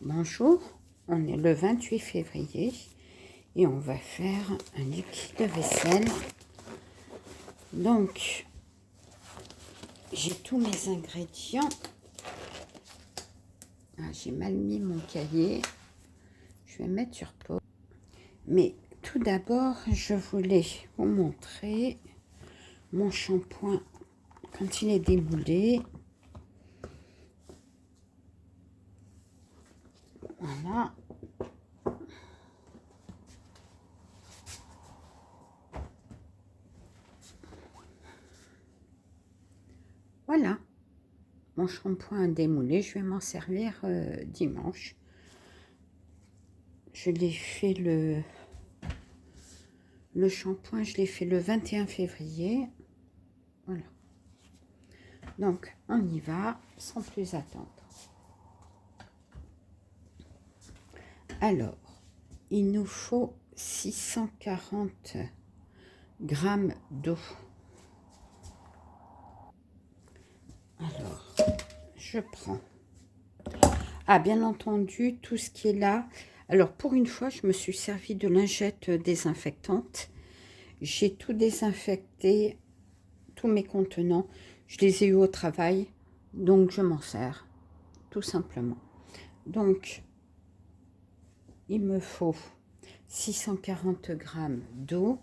Bonjour, on est le 28 février et on va faire un liquide vaisselle. Donc, j'ai tous mes ingrédients. Ah, j'ai mal mis mon cahier. Je vais mettre sur pause. Mais tout d'abord, je voulais vous montrer mon shampoing quand il est démoulé. Voilà. Voilà. Mon shampoing démoulé, je vais m'en servir dimanche. Je l'ai fait le shampoing, je l'ai fait le 21 février. Voilà. Donc, on y va sans plus attendre. Alors, il nous faut 640 grammes d'eau. Alors, je prends. Ah, bien entendu, tout ce qui est là. Alors, pour une fois, je me suis servi de lingette désinfectante. J'ai tout désinfecté, tous mes contenants. Je les ai eus au travail, donc je m'en sers, tout simplement. Donc, il me faut 640 grammes d'eau.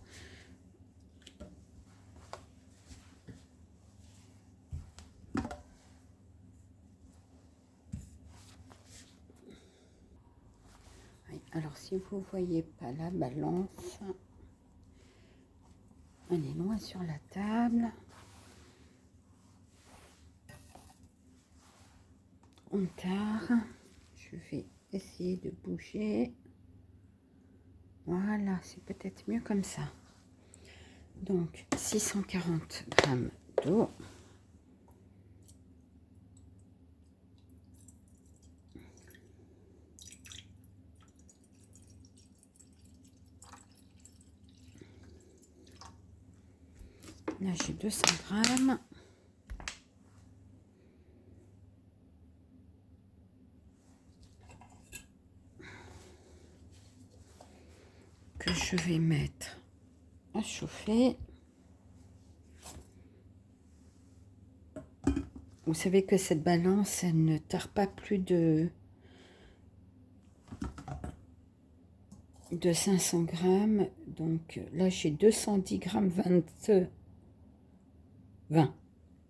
Alors, si vous ne voyez pas la balance, elle est loin sur la table. On tard. Je vais essayer de bouger. Voilà, c'est peut-être mieux comme ça. Donc, 640 grammes d'eau. Là, j'ai 200 grammes. Que je vais mettre à chauffer. Vous savez que cette balance, elle ne tard pas plus de 500 grammes. Donc là, j'ai 210 grammes 20.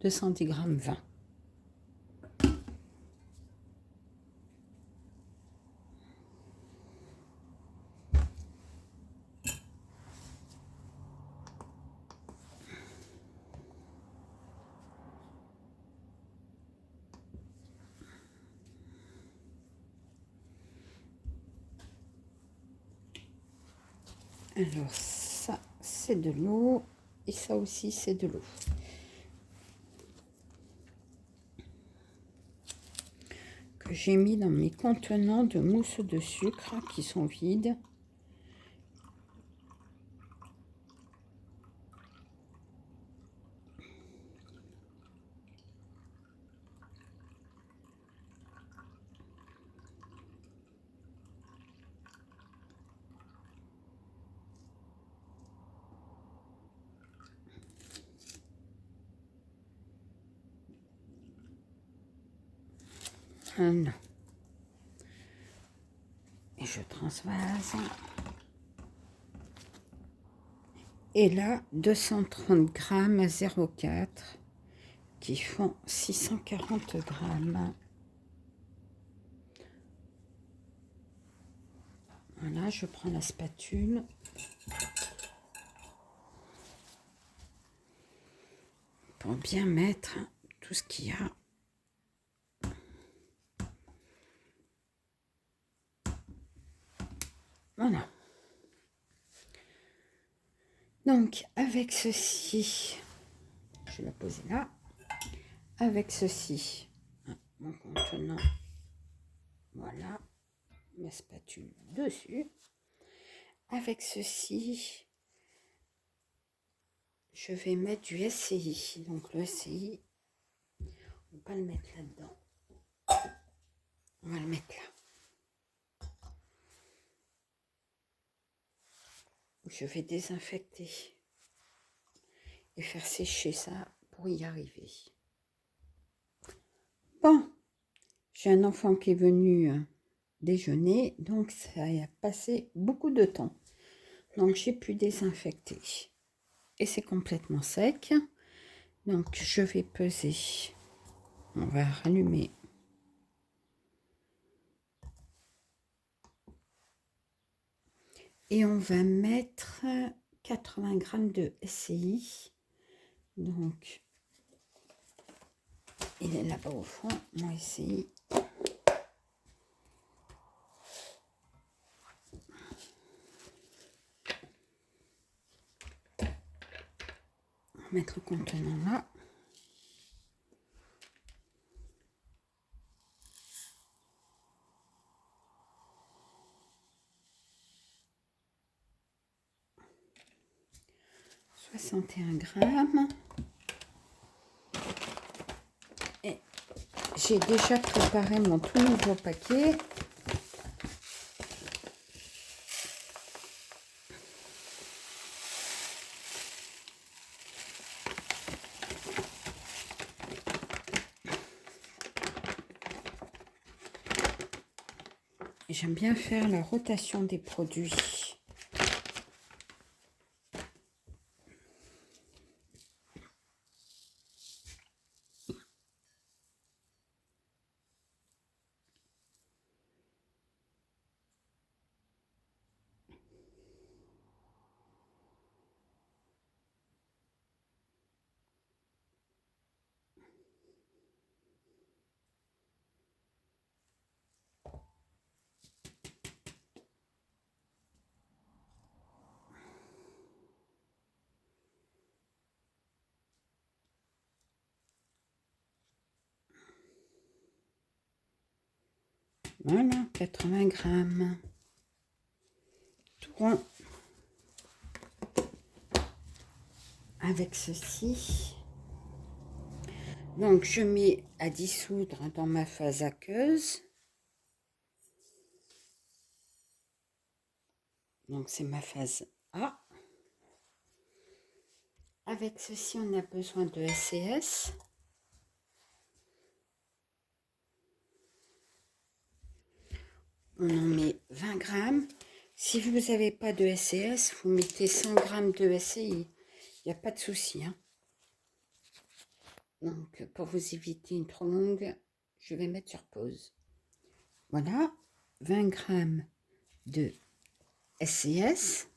210 grammes 20. Alors ça, c'est de l'eau. Et ça aussi, c'est de l'eau. Que j'ai mis dans mes contenants de mousse de sucre qui sont vides. Voilà. Et je transvase. Et là, 230 grammes à 0,4 qui font 640 grammes. Voilà, je prends la spatule. Pour bien mettre tout ce qu'il y a. Voilà. Donc, avec ceci, je vais la poser là. Avec ceci, mon contenant, voilà, ma spatule dessus. Avec ceci, je vais mettre du SCI. Donc, le SCI, on ne va pas le mettre là-dedans. On va le mettre là. Je vais désinfecter et faire sécher ça pour y arriver. Bon, j'ai un enfant qui est venu déjeuner, donc ça a passé beaucoup de temps. Donc j'ai pu désinfecter. Et c'est complètement sec. Donc je vais peser. On va rallumer. Et on va mettre 80 g de SCI. Donc, il est là-bas au fond, mon SCI. On va mettre le contenant là. « 61 grammes. Et j'ai déjà préparé mon tout nouveau paquet. J'aime bien faire la rotation des produits. Voilà, 80 grammes. Tout rond. Avec ceci. Donc, je mets à dissoudre dans ma phase aqueuse. Donc, c'est ma phase A. Avec ceci, on a besoin de SCS. On en met 20 grammes. Si vous n'avez pas de SCS, vous mettez 100 grammes de SCI. Il n'y a pas de souci. Hein. Donc, pour vous éviter une trop longue, je vais mettre sur pause. Voilà, 20 grammes de SCS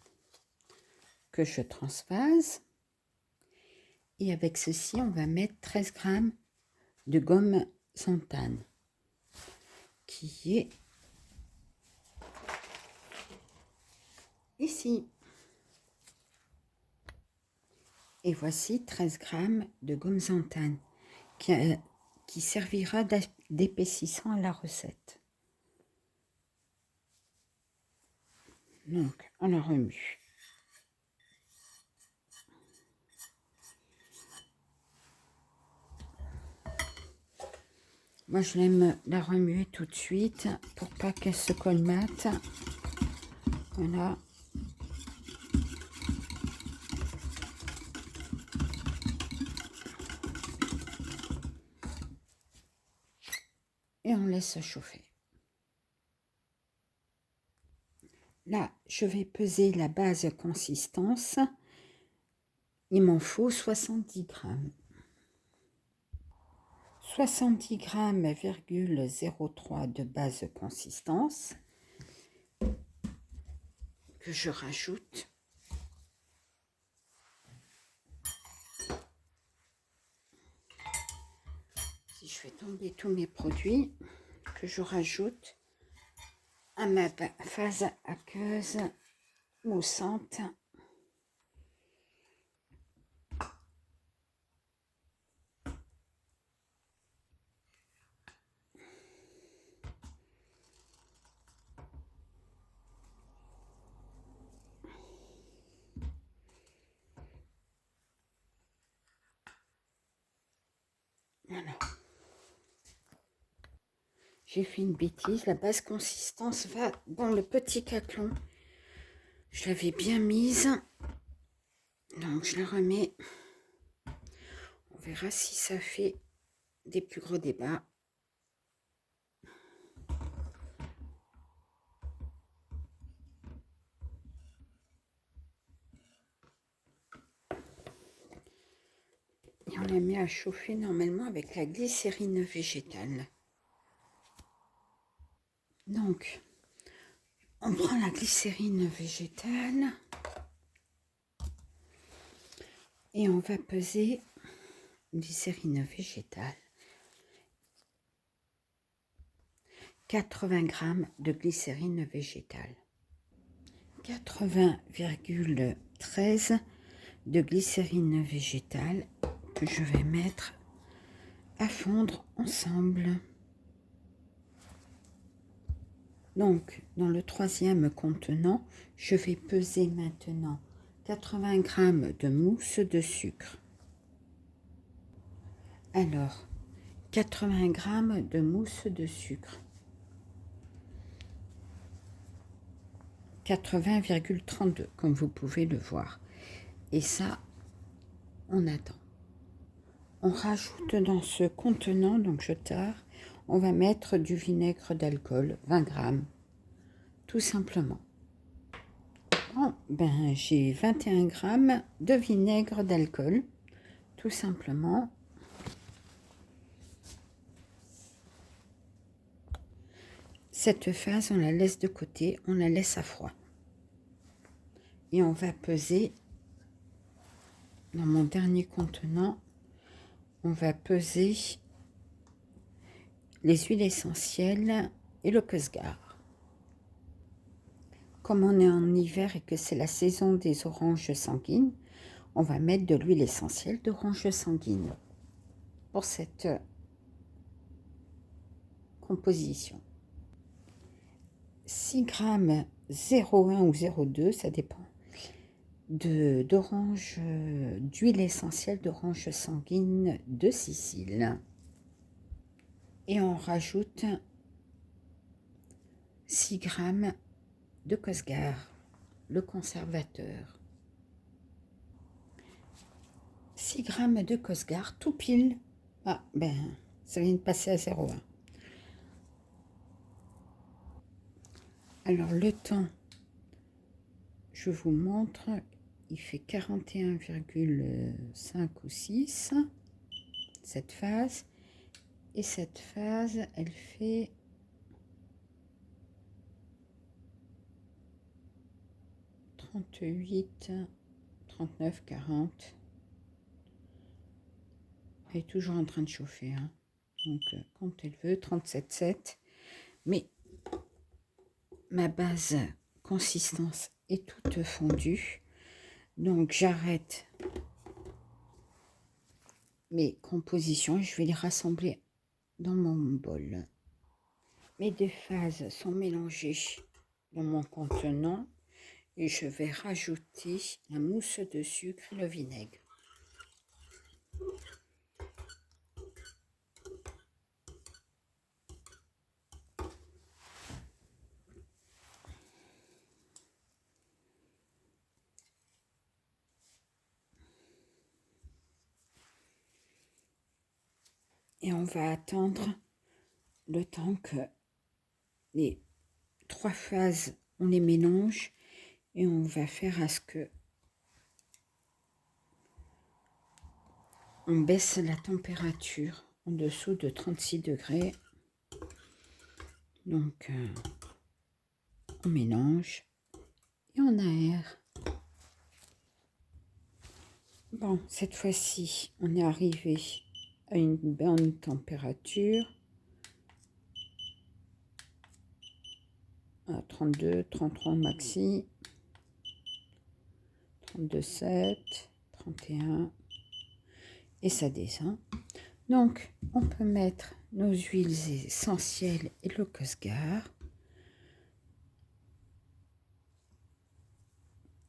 que je transvase. Et avec ceci, on va mettre 13 grammes de gomme xanthane qui est ici. Et voici 13 grammes de gomme xanthane qui servira d'épaississant à la recette. Donc, on la remue. Moi, je l'aime la remuer tout de suite pour pas qu'elle se colmate. Voilà. Et on laisse chauffer. Là, je vais peser la base consistance. Il m'en faut 70 grammes. 70 grammes, 03 de base consistance que je rajoute. Si je fais tomber tous mes produits, que je rajoute à ma phase aqueuse moussante. Voilà. J'ai fait une bêtise, la base consistance va dans le petit caclon. Je l'avais bien mise. Donc je la remets. On verra si ça fait des plus gros débats. Et on la met à chauffer normalement avec la glycérine végétale. Donc, on prend la glycérine végétale et on va peser glycérine végétale. 80 g de glycérine végétale. 80,13 de glycérine végétale que je vais mettre à fondre ensemble. Donc, dans le troisième contenant, je vais peser maintenant 80 g de mousse de sucre. Alors, 80 g de mousse de sucre. 80,32 comme vous pouvez le voir. Et ça, on attend. On rajoute dans ce contenant, donc je tare, on va mettre du vinaigre d'alcool, 20 g, tout simplement. Bon, ben, j'ai 21 g de vinaigre d'alcool, tout simplement. Cette phase, on la laisse de côté, on la laisse à froid. Et on va peser, dans mon dernier contenant, on va peser les huiles essentielles et le Cosgar. Comme on est en hiver et que c'est la saison des oranges sanguines, on va mettre de l'huile essentielle d'orange sanguine pour cette composition. 6 g 0,1 ou 0,2, ça dépend, d'orange, d'huile essentielle d'orange sanguine de Sicile. Et on rajoute 6 g de Cosgar, le conservateur. 6 g de Cosgar, tout pile. Ah, ben, ça vient de passer à 0,1. Alors, le temps, je vous montre, il fait 41,5 ou 6, cette phase. Et cette phase, elle fait 38, 39, 40. Elle est toujours en train de chauffer, hein. Donc quand elle veut, 37,7. Mais ma base consistance est toute fondue. Donc j'arrête mes compositions. Je vais les rassembler dans mon bol. Mes deux phases sont mélangées dans mon contenant. Et je vais rajouter la mousse de sucre et le vinaigre. Et on va attendre le temps que les 3 phases, on les mélange et on va faire à ce que on baisse la température en dessous de 36 degrés. Donc, on mélange et on aère. Bon, cette fois-ci, on est arrivé à une bonne température. À 32, 33 maxi. 32,7, 31. Et ça descend. Donc, on peut mettre nos huiles essentielles et le Cosgar.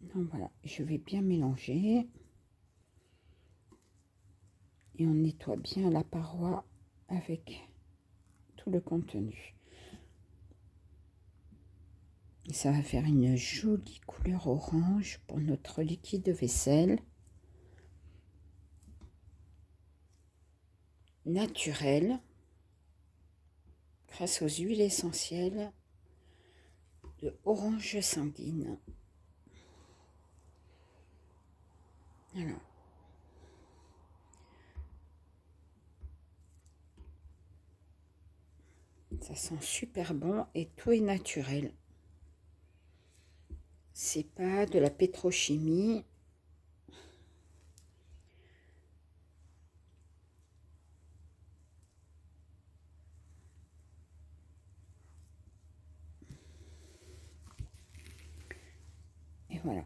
Donc voilà, je vais bien mélanger. Et on nettoie bien la paroi avec tout le contenu. Ça va faire une jolie couleur orange pour notre liquide de vaisselle. Naturel. Grâce aux huiles essentielles de orange sanguine. Voilà. Ça sent super bon et tout est naturel. C'est pas de la pétrochimie. Et voilà.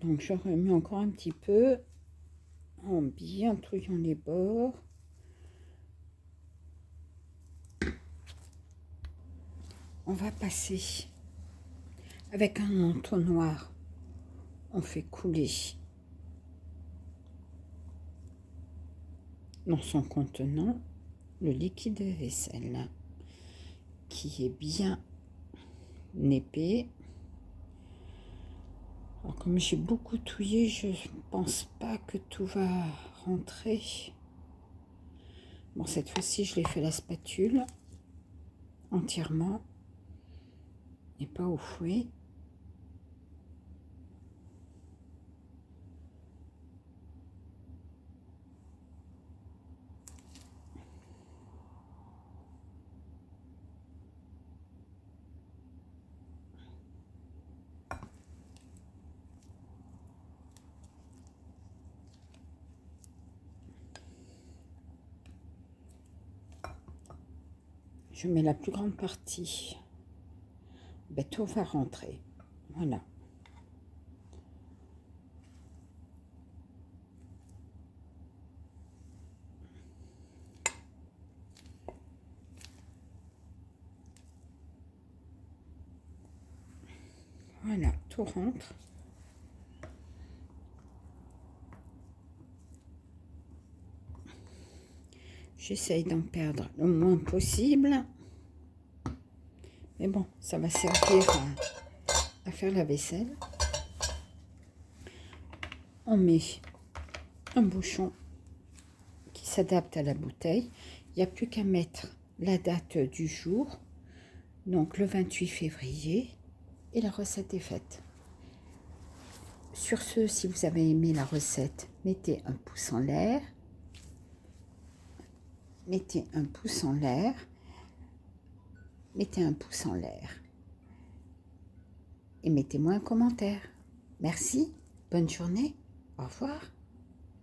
Donc je remets encore un petit peu en bien touillant les bords. On va passer avec un entonnoir. On fait couler dans son contenant le liquide de vaisselle qui est bien épais. Alors comme j'ai beaucoup touillé, je pense pas que tout va rentrer. Bon, cette fois-ci, je l'ai fait à la spatule entièrement et pas au fouet. Je mets la plus grande partie. Ben, tout va rentrer. Voilà. Voilà, tout rentre. J'essaye d'en perdre le moins possible. Mais bon, ça va servir à faire la vaisselle. On met un bouchon qui s'adapte à la bouteille. Il n'y a plus qu'à mettre la date du jour. Donc le 28 février. Et la recette est faite. Sur ce, si vous avez aimé la recette, mettez un pouce en l'air. Mettez un pouce en l'air. Mettez un pouce en l'air. Et mettez-moi un commentaire. Merci, bonne journée, au revoir.